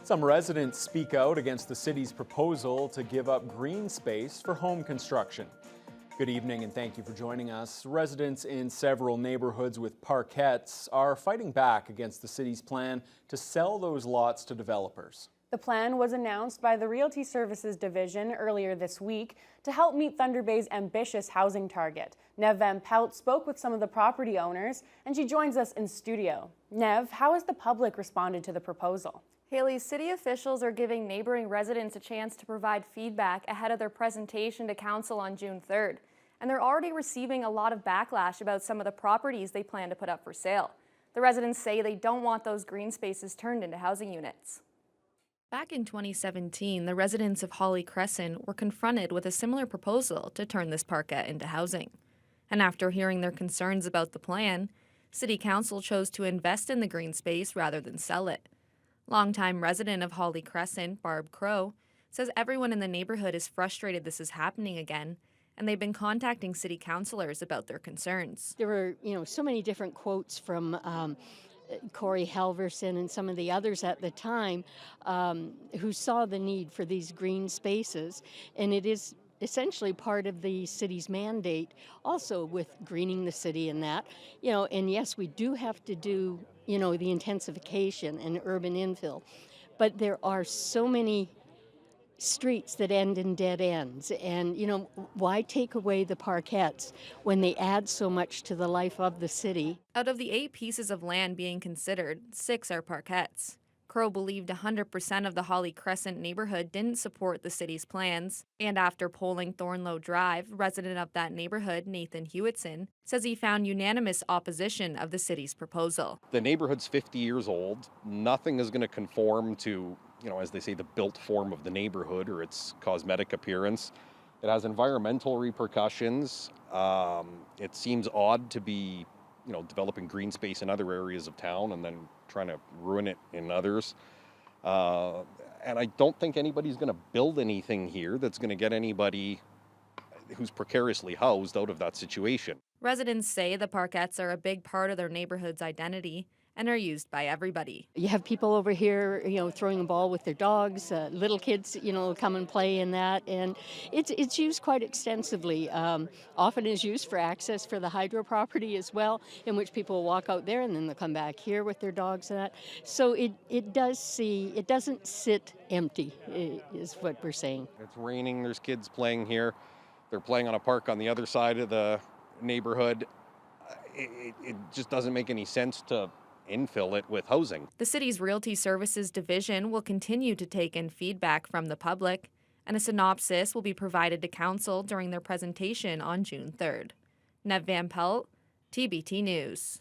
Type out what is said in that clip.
Some residents speak out against the city's proposal to give up green space for home construction. Good evening and thank you for joining us. Residents in several neighborhoods with parkettes are fighting back against the city's plan to sell those lots to developers. The plan was announced by the Realty Services Division earlier this week to help meet Thunder Bay's ambitious housing target. Nev Van Pelt spoke with some of the property owners and she joins us in studio. Nev, how has the public responded to the proposal? Haley, city officials are giving neighboring residents a chance to provide feedback ahead of their presentation to council on June 3rd. And they're already receiving a lot of backlash about some of the properties they plan to put up for sale. The residents say they don't want those green spaces turned into housing units. Back in 2017, the residents of Holly Crescent were confronted with a similar proposal to turn this parkette into housing. And after hearing their concerns about the plan, City Council chose to invest in the green space rather than sell it. Longtime resident of Holly Crescent, Barb Crow, says everyone in the neighborhood is frustrated this is happening again, and they've been contacting city councilors about their concerns. There were, so many different quotes from Corey Halverson and some of the others at the time who saw the need for these green spaces, and it is essentially part of the city's mandate also with greening the city and that, and yes, we do have to do, the intensification and urban infill, but there are so many streets that end in dead ends, and why take away the parkettes when they add so much to the life of the city? Out of the 8 pieces of land being considered, 6 are parkettes. Crow believed 100% of the Holly Crescent neighborhood didn't support the city's plans, and after polling Thornlow Drive, resident of that neighborhood, Nathan Hewitson, says he found unanimous opposition of the city's proposal. The neighborhood's 50 years old. Nothing is going to conform to, as they say, the built form of the neighborhood or its cosmetic appearance. It has environmental repercussions. It seems odd to be developing green space in other areas of town and then trying to ruin it in others. And I don't think anybody's going to build anything here that's going to get anybody who's precariously housed out of that situation. Residents say the parkettes are a big part of their neighborhood's identity and are used by everybody. You have people over here, throwing a ball with their dogs, little kids, come and play in that, and it's used quite extensively. Often is used for access for the hydro property as well, in which people walk out there and then they'll come back here with their dogs and that. So it doesn't sit empty, is what we're saying. It's raining, there's kids playing here. They're playing on a park on the other side of the neighborhood. It just doesn't make any sense to infill it with housing. The city's Realty Services Division will continue to take in feedback from the public, and a synopsis will be provided to council during their presentation on June 3rd. Nev Van Pelt, TBT News.